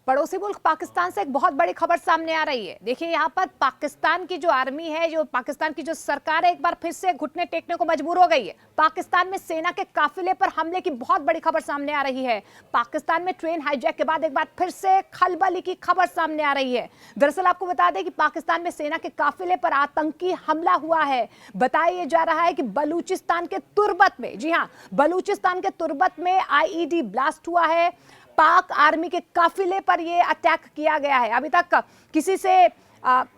पड़ोसी मुल्क पाकिस्तान से एक बहुत बड़ी खबर सामने आ रही है। देखिए यहाँ पर पाकिस्तान की जो आर्मी है, जो पाकिस्तान की जो सरकार है, एक बार फिर से घुटने टेकने को मजबूर हो गई है। पाकिस्तान में सेना के काफिले पर हमले की बहुत बड़ी खबर सामने आ रही है। पाकिस्तान में ट्रेन हाईजैक के बाद एक बार फिर से खलबली की खबर सामने आ रही है। दरअसल आपको बता दें कि पाकिस्तान में सेना के काफिले पर आतंकी हमला हुआ है। बताया जा रहा है कि बलूचिस्तान के तुर्बत में, जी हाँ, बलूचिस्तान के तुर्बत में आईईडी ब्लास्ट हुआ है। पाक आर्मी के काफिले पर यह अटैक किया गया है। अभी तक किसी से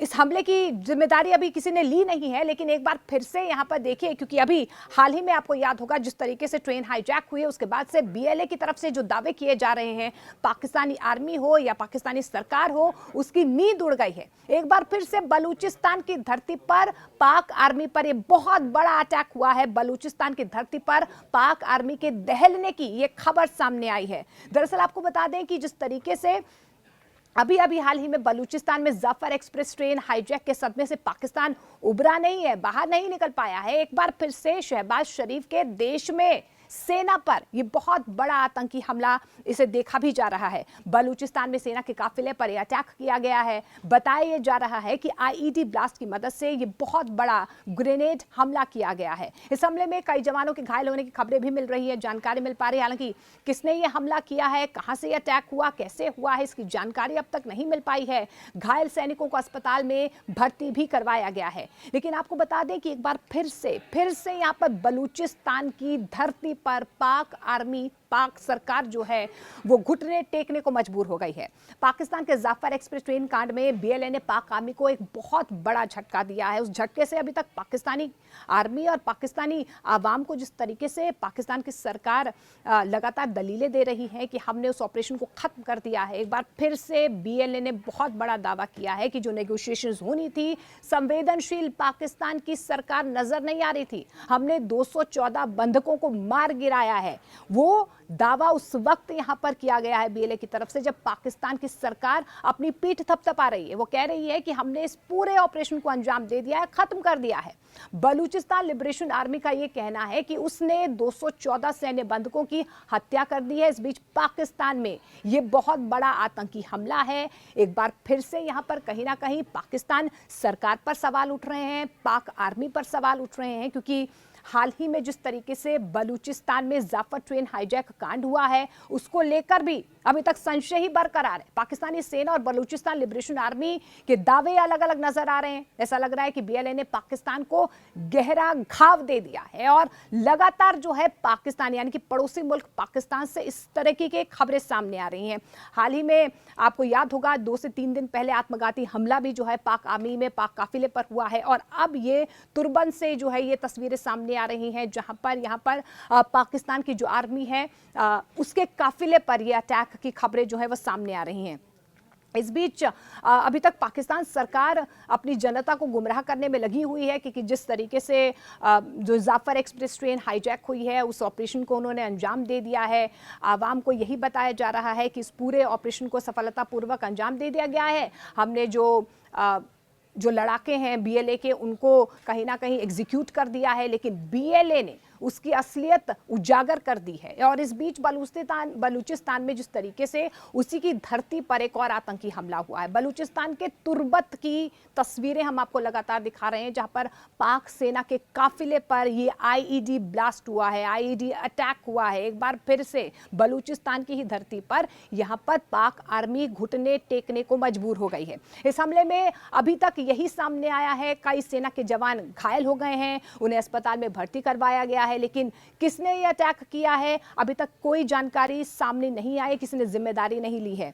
इस हमले की जिम्मेदारी अभी किसी ने ली नहीं है, लेकिन एक बार फिर से यहां पर देखिए, क्योंकि अभी हाल ही में आपको याद होगा जिस तरीके से ट्रेन हाईजैक हुई है, उसके बाद से बीएलए की तरफ से जो दावे किए जा रहे हैं, पाकिस्तानी आर्मी हो या पाकिस्तानी सरकार हो, उसकी नींद उड़ गई है। एक बार फिर से बलूचिस्तान की धरती पर पाक आर्मी पर यह बहुत बड़ा अटैक हुआ है। बलूचिस्तान की धरती पर पाक आर्मी के दहलने की यह खबर सामने आई है। दरअसल आपको बता दें कि जिस तरीके से अभी अभी हाल ही में बलूचिस्तान में जाफर एक्सप्रेस ट्रेन हाईजैक के सदमे से पाकिस्तान उबरा नहीं है, बाहर नहीं निकल पाया है। एक बार फिर से शहबाज शरीफ के देश में सेना पर यह बहुत बड़ा आतंकी हमला इसे देखा भी जा रहा है। बलूचिस्तान में सेना के काफिले पर यह अटैक किया गया है। बताया जा रहा है कि आईईडी ब्लास्ट की मदद से यह बहुत बड़ा ग्रेनेड हमला किया गया है। इस हमले में कई जवानों के घायल होने की खबरें भी मिल रही है, जानकारी मिल पा रही है। हालांकि किसने यह हमला किया है, कहां से यह अटैक हुआ, कैसे हुआ है, इसकी जानकारी अब तक नहीं मिल पाई है। घायल सैनिकों को अस्पताल में भर्ती भी करवाया गया है। लेकिन आपको बता दें कि एक बार फिर से यहां पर बलूचिस्तान की धरती पर पाक आर्मी, पाक सरकार जो है वो घुटने टेकने को मजबूर हो गई है। पाकिस्तान के जाफर एक्सप्रेस ट्रेन कांड में बीएलए ने पाक आर्मी को एक बहुत बड़ा झटका दिया है। उस झटके से अभी तक पाकिस्तानी आर्मी और पाकिस्तानी आवाम को जिस तरीके से पाकिस्तान की सरकार लगातार दलीलें दे रही है कि हमने उस ऑपरेशन को खत्म कर दिया है, एक बार फिर से बीएलए ने बहुत बड़ा दावा किया है कि जो नेगोशिएशंस होनी थी, संवेदनशील पाकिस्तान की सरकार नजर नहीं आ रही थी। हमने 214 बंधकों को मार गिराया है। वो दावा उस वक्त यहां पर किया गया है बीएलए की तरफ से जब पाकिस्तान की सरकार अपनी पीठ थपथपा रही है। वो कह रही है कि हमने इस पूरे ऑपरेशन को अंजाम दे दिया है, खत्म कर दिया है। बलूचिस्तान लिबरेशन आर्मी का यह कहना है कि उसने 214 सैन्य बंधकों की हत्या कर दी है। इस बीच पाकिस्तान में यह बहुत बड़ा आतंकी हमला है। एक बार फिर से यहां पर कहीं ना कहीं पाकिस्तान सरकार पर सवाल उठ रहे हैं, पाक आर्मी पर सवाल उठ रहे हैं, क्योंकि हाल ही में जिस तरीके से बलूचिस्तान में जाफर ट्रेन हाईजैक कांड हुआ है, उसको लेकर भी अभी तक संशय ही बरकरार है। पाकिस्तानी सेना और बलूचिस्तान लिबरेशन आर्मी के दावे अलग अलग नजर आ रहे हैं। ऐसा लग रहा है कि बीएलए ने पाकिस्तान को गहरा घाव दे दिया है और लगातार जो है पाकिस्तान यानी कि पड़ोसी मुल्क पाकिस्तान से इस तरह की खबरें सामने आ रही हैं। हाल ही में आपको याद होगा 2 से 3 दिन पहले आत्मघाती हमला भी जो है पाक आर्मी में, पाक काफिले पर हुआ है और अब ये तुर्बन से जो है ये तस्वीरें सामने आ रही हैं, जहां पर यहां पर पाकिस्तान की जो आर्मी है उसके काफिले पर ये अटैक की खबरें जो है वो सामने आ रही हैं। इस बीच अभी तक पाकिस्तान सरकार अपनी जनता को गुमराह करने में लगी हुई है कि जिस तरीके से जो जाफर एक्सप्रेस ट्रेन हाईजैक हुई है, उस ऑपरेशन को उन्होंने अंजाम दे दिया है। आवाम को यही बताया जा रहा है कि इस पूरे ऑपरेशन को सफलतापूर्वक अंजाम दे दिया गया है। हमने जो लड़ाके हैं बीएलए के, उनको कहीं ना कहीं एग्जीक्यूट कर दिया है, लेकिन बीएलए ने उसकी असलियत उजागर कर दी है। और इस बीच बलूचिस्तान में जिस तरीके से उसी की धरती पर एक और आतंकी हमला हुआ है। बलूचिस्तान के तुर्बत की तस्वीरें हम आपको लगातार दिखा रहे हैं, जहां पर पाक सेना के काफिले पर ये आईईडी ब्लास्ट हुआ है, आईईडी अटैक हुआ है। एक बार फिर से बलूचिस्तान की ही धरती पर यहां पर पाक आर्मी घुटने टेकने को मजबूर हो गई है। इस हमले में अभी तक यही सामने आया है, कई सेना के जवान घायल हो गए हैं, उन्हें अस्पताल में भर्ती करवाया गया है। लेकिन किसने यह अटैक किया है, अभी तक कोई जानकारी सामने नहीं आई, किसी ने जिम्मेदारी नहीं ली है।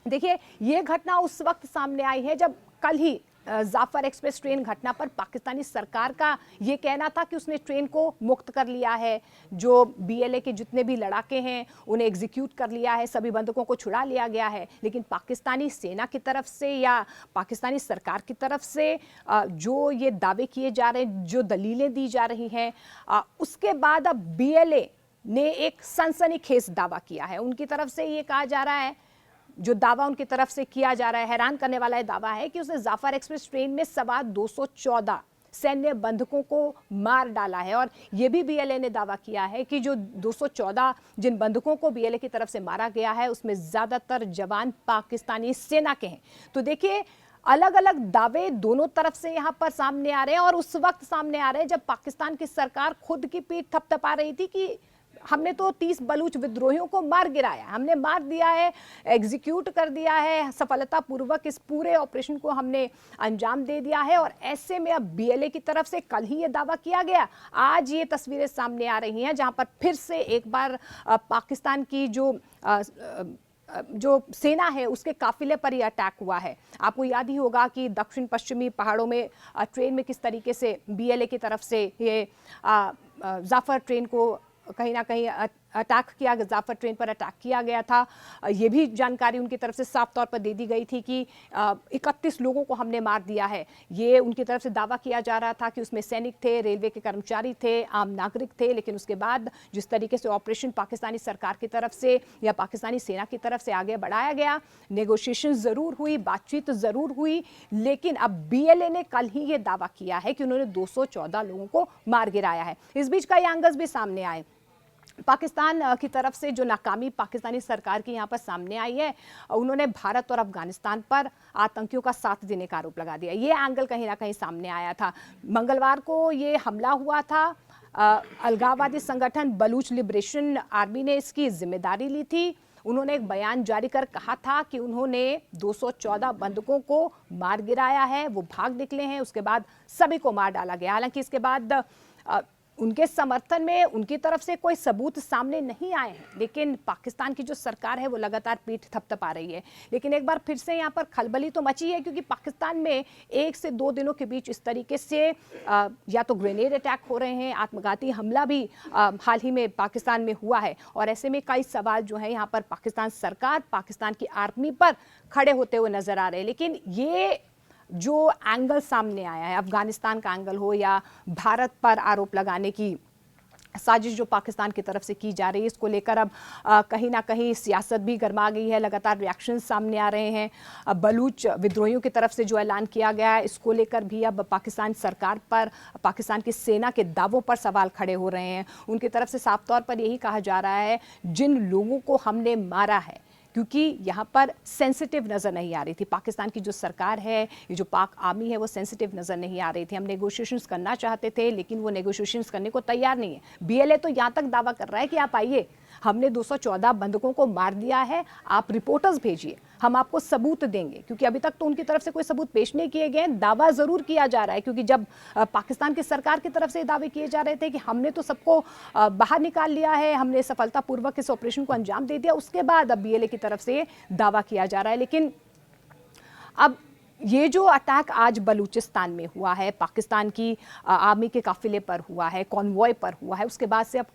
देखिए, यह घटना उस वक्त सामने आई है जब कल ही जाफर एक्सप्रेस ट्रेन घटना पर पाकिस्तानी सरकार का यह कहना था कि उसने ट्रेन को मुक्त कर लिया है, जो बीएलए के जितने भी लड़ाके हैं उन्हें एग्जीक्यूट कर लिया है, सभी बंधकों को छुड़ा लिया गया है। लेकिन पाकिस्तानी सेना की तरफ से या पाकिस्तानी सरकार की तरफ से जो ये दावे किए जा रहे हैं, जो दलीलें दी जा रही हैं, उसके बाद अब बीएलए ने एक सनसनीखेज दावा किया है। उनकी तरफ से ये कहा जा रहा है, जो दावा उनकी तरफ से किया जा रहा है, हैरान करने वाला दावा है कि उसने जाफर एक्सप्रेस ट्रेन में सवार 214 सैन्य बंधकों को मार डाला है। और यह भी बीएलए ने दावा किया है कि जो 214 जिन बंधकों को बीएलए की तरफ से मारा गया है उसमें ज्यादातर जवान पाकिस्तानी सेना के हैं। तो देखिए, अलग अलग दावे दोनों तरफ से यहां पर सामने आ रहे हैं और उस वक्त सामने आ रहे हैं जब पाकिस्तान की सरकार खुद की पीठ थपथपा रही थी कि हमने तो 30 बलूच विद्रोहियों को मार गिराया, हमने मार दिया है, एग्जीक्यूट कर दिया है, सफलतापूर्वक इस पूरे ऑपरेशन को हमने अंजाम दे दिया है। और ऐसे में अब बीएलए की तरफ से कल ही ये दावा किया गया, आज ये तस्वीरें सामने आ रही हैं जहां पर फिर से एक बार पाकिस्तान की जो सेना है उसके काफिले पर यह अटैक हुआ है। आपको याद ही होगा कि दक्षिण पश्चिमी पहाड़ों में ट्रेन में किस तरीके से बीएलए की तरफ से ये जाफर ट्रेन को कहीं ना कहीं अटैक किया, जाफर ट्रेन पर अटैक किया गया था। ये भी जानकारी उनकी तरफ से साफ तौर पर दे दी गई थी कि 31 लोगों को हमने मार दिया है। ये उनकी तरफ से दावा किया जा रहा था कि उसमें सैनिक थे, रेलवे के कर्मचारी थे, आम नागरिक थे। लेकिन उसके बाद जिस तरीके से ऑपरेशन पाकिस्तानी सरकार की तरफ से या पाकिस्तानी सेना की तरफ से आगे बढ़ाया गया, नेगोशिएशन जरूर हुई, बातचीत जरूर हुई, लेकिन अब बीएलए ने कल ही ये दावा किया है कि उन्होंने 214 लोगों को मार गिराया है। इस बीच कई एंगल्स भी सामने आए। पाकिस्तान की तरफ से जो नाकामी पाकिस्तानी सरकार की यहाँ पर सामने आई है, उन्होंने भारत और अफगानिस्तान पर आतंकियों का साथ देने का आरोप लगा दिया। ये एंगल कहीं ना कहीं सामने आया था। मंगलवार को ये हमला हुआ था, अलगाववादी संगठन बलूच लिबरेशन आर्मी ने इसकी जिम्मेदारी ली थी। उन्होंने एक बयान जारी कर कहा था कि उन्होंने 214 बंधकों को मार गिराया है, वो भाग निकले हैं, उसके बाद सभी को मार डाला गया। हालांकि इसके बाद उनके समर्थन में उनकी तरफ से कोई सबूत सामने नहीं आए हैं, लेकिन पाकिस्तान की जो सरकार है वो लगातार पीठ थपथपा रही है। लेकिन एक बार फिर से यहाँ पर खलबली तो मची है, क्योंकि पाकिस्तान में 1 से 2 दिनों के बीच इस तरीके से या तो ग्रेनेड अटैक हो रहे हैं, आत्मघाती हमला भी हाल ही में पाकिस्तान में हुआ है। और ऐसे में कई सवाल जो है यहाँ पर पाकिस्तान सरकार, पाकिस्तान की आर्मी पर खड़े होते हुए नजर आ रहे हैं। लेकिन ये जो एंगल सामने आया है, अफगानिस्तान का एंगल हो या भारत पर आरोप लगाने की साजिश जो पाकिस्तान की तरफ से की जा रही है, इसको लेकर अब कहीं ना कहीं सियासत भी गर्मा गई है। लगातार रिएक्शन सामने आ रहे हैं। बलूच विद्रोहियों की तरफ से जो ऐलान किया गया है, इसको लेकर भी अब पाकिस्तान सरकार पर, पाकिस्तान की सेना के दावों पर सवाल खड़े हो रहे हैं। उनकी तरफ से साफ तौर पर यही कहा जा रहा है, जिन लोगों को हमने मारा है, क्योंकि यहाँ पर सेंसिटिव नज़र नहीं आ रही थी। पाकिस्तान की जो सरकार है, ये जो पाक आर्मी है, वो सेंसिटिव नज़र नहीं आ रही थी। हम नेगोशिएशंस करना चाहते थे, लेकिन वो नेगोशिएशंस करने को तैयार नहीं है। बीएलए तो यहाँ तक दावा कर रहा है कि आप आइए, हमने 214 बंधकों को मार दिया है, आप रिपोर्टर्स भेजिए, हम आपको सबूत देंगे। क्योंकि अभी तक तो उनकी तरफ से कोई सबूत पेश नहीं किए गए। दावा जरूर किया जा रहा है, क्योंकि जब पाकिस्तान की सरकार की तरफ से दावे किए जा रहे थे कि हमने तो सबको बाहर निकाल लिया है, हमने सफलतापूर्वक इस ऑपरेशन को अंजाम दे दिया, उसके बाद अब बीएलए की तरफ से दावा किया जा रहा है। लेकिन अब ये जो अटैक आज बलूचिस्तान में हुआ है, पाकिस्तान की आर्मी के काफिले पर हुआ है, कॉन्वॉय पर हुआ है, उसके बाद से अब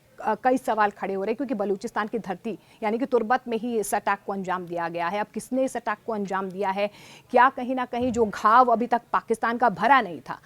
कई सवाल खड़े हो रहे हैं, क्योंकि बलूचिस्तान की धरती यानी कि तुर्बत में ही इस अटैक को अंजाम दिया गया है। अब किसने इस अटैक को अंजाम दिया है? क्या कहीं ना कहीं जो घाव अभी तक पाकिस्तान का भरा नहीं था,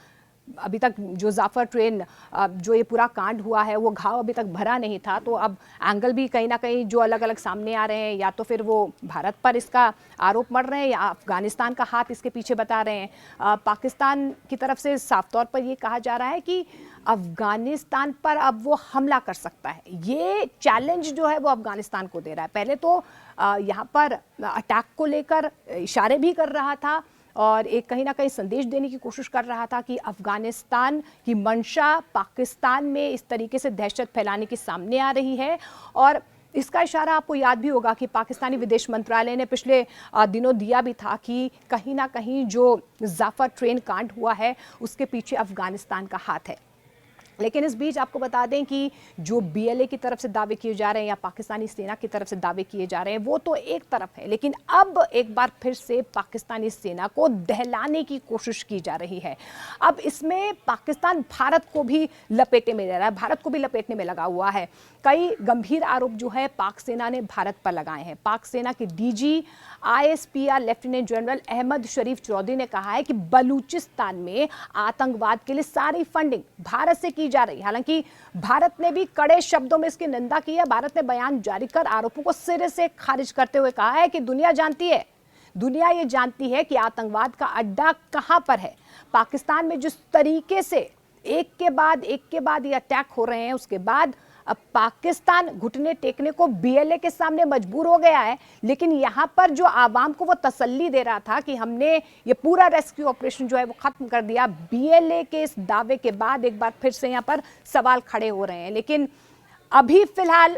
अभी तक जो जाफर ट्रेन जो ये पूरा कांड हुआ है, वो घाव अभी तक भरा नहीं था, तो अब एंगल भी कहीं ना कहीं जो अलग अलग सामने आ रहे हैं, या तो फिर वो भारत पर इसका आरोप मढ़ रहे हैं या अफगानिस्तान का हाथ इसके पीछे बता रहे हैं। पाकिस्तान की तरफ से साफ तौर पर ये कहा जा रहा है कि अफगानिस्तान पर अब वो हमला कर सकता है। ये चैलेंज जो है वो अफगानिस्तान को दे रहा है। पहले तो यहाँ पर अटैक को लेकर इशारे भी कर रहा था और एक कहीं ना कहीं संदेश देने की कोशिश कर रहा था कि अफगानिस्तान की मंशा पाकिस्तान में इस तरीके से दहशत फैलाने की सामने आ रही है। और इसका इशारा आपको याद भी होगा कि पाकिस्तानी विदेश मंत्रालय ने पिछले दिनों दिया भी था कि कहीं ना कहीं जो जाफर ट्रेन कांड हुआ है उसके पीछे अफगानिस्तान का हाथ है। लेकिन इस बीच आपको बता दें कि जो बीएलए की तरफ से दावे किए जा रहे हैं या पाकिस्तानी सेना की तरफ से दावे किए जा रहे हैं, वो तो एक तरफ है, लेकिन अब एक बार फिर से पाकिस्तानी सेना को दहलाने की कोशिश की जा रही है। अब इसमें पाकिस्तान भारत को भी लपेटे में ले रहा है, भारत को भी लपेटने में लगा हुआ है। कई गंभीर आरोप जो है पाक सेना ने भारत पर लगाए हैं। पाक सेना के DG ISPR lieutenant general Ahmed Sharif Chaudhry ने कहा है कि बलूचिस्तान में आतंकवाद के लिए सारी फंडिंग भारत से की जा रही है। हालांकि भारत ने भी कड़े शब्दों में इसकी निंदा की है। भारत ने बयान जारी कर आरोपों को सिरे से खारिज करते हुए कहा है कि दुनिया जानती है, दुनिया ये जानती है कि आतंकवाद का अड्डा कहां पर है। पाकिस्तान में जिस तरीके से एक के बाद ये अटैक हो रहे हैं, उसके बाद अब पाकिस्तान घुटने टेकने को बीएलए के सामने मजबूर हो गया है। लेकिन यहां पर जो आवाम को वो तसल्ली दे रहा था कि हमने ये पूरा रेस्क्यू ऑपरेशन जो है वो खत्म कर दिया, बीएलए के इस दावे के बाद एक बार फिर से यहां पर सवाल खड़े हो रहे हैं। लेकिन अभी फिलहाल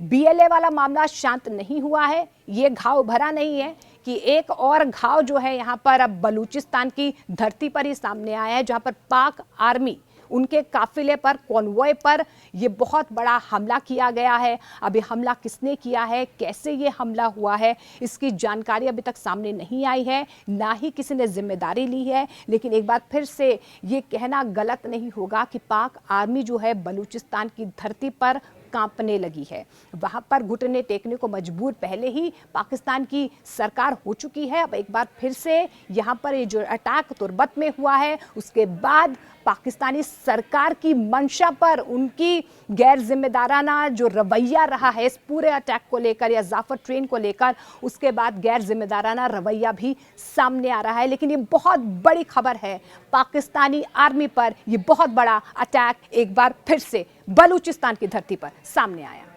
बीएलए वाला मामला शांत नहीं हुआ है। ये घाव भरा नहीं है कि एक और घाव जो है यहाँ पर अब बलूचिस्तान की धरती पर ही सामने आया है, जहाँ पर पाक आर्मी उनके काफिले पर, कॉन्वॉय पर ये बहुत बड़ा हमला किया गया है। अब ये हमला किसने किया है, कैसे ये हमला हुआ है, इसकी जानकारी अभी तक सामने नहीं आई है, ना ही किसी ने जिम्मेदारी ली है। लेकिन एक बार फिर से ये कहना गलत नहीं होगा कि पाक आर्मी जो है बलूचिस्तान की धरती पर कांपने लगी है। वहां पर घुटने टेकने को मजबूर पहले ही पाकिस्तान की सरकार हो चुकी है। अब एक बार फिर से यहां पर ये जो अटैक तुर्बत में हुआ है, उसके बाद पाकिस्तानी सरकार की मंशा पर उनकी गैर जिम्मेदाराना जो रवैया रहा है इस पूरे अटैक को लेकर या जाफर ट्रेन को लेकर, उसके बाद गैर जिम्मेदाराना रवैया भी सामने आ रहा है। लेकिन ये बहुत बड़ी खबर है, पाकिस्तानी आर्मी पर ये बहुत बड़ा अटैक एक बार फिर से बलूचिस्तान की धरती पर सामने आया।